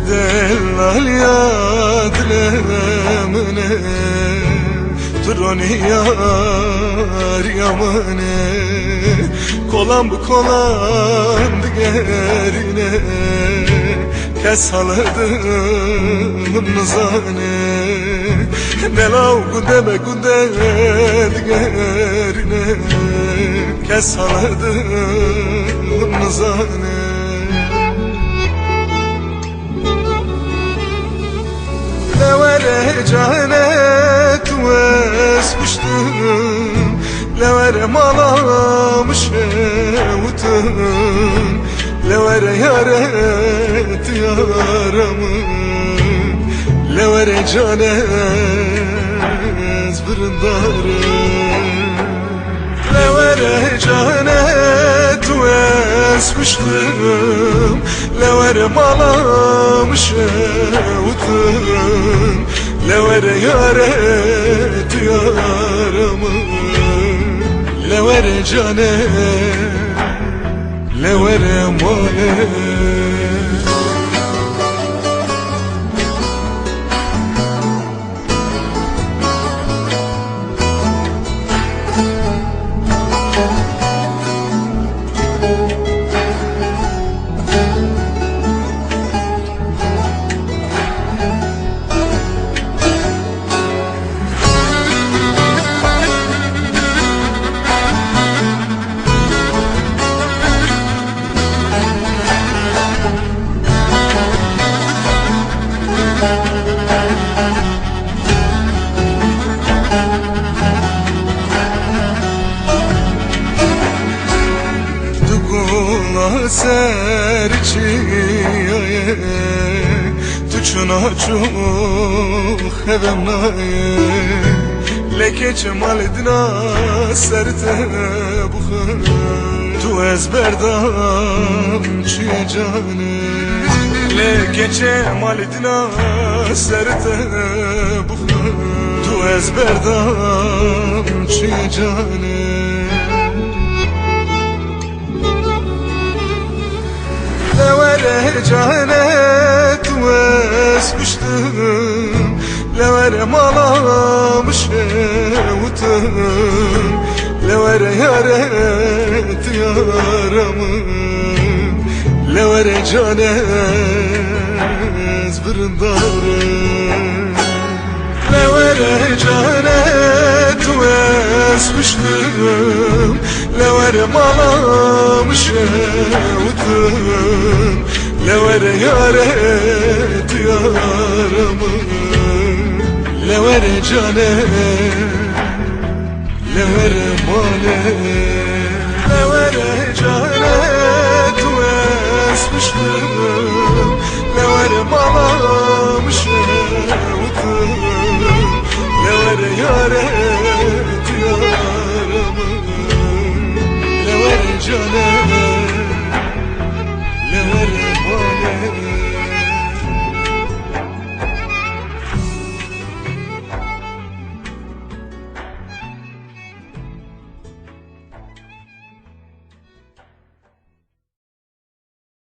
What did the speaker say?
Dellal ya dilemine Turoni yar yamane Kolan bu kolan digerine Kes haladım nızane Nelav gude gude digerine Kes haladım nızane Levere canet vesmiştim Levere malamış evutun Levere yaret yaramı Levere canet bırındarı Levere canet vesmiştim Levere malamış evutun Levere yaret yaramı Levere canet Levere male serçiye tuçuna çok hevemnaye leke cemaledina serte bukhar tu ezberdan çiye cane leke cemaledina serte bukhar tu ezberdan çiye cane Levere canet vesmiştim Levere malamış evutun Levere yaret yaramı Levere canet bırındarı Levere canet vesmiştim Levere malamış evutun Levere yaret yaramı Levere canet Levere male Levere canet vesmiştim Levere malamış evutun Levere yaret yaramı Levere canet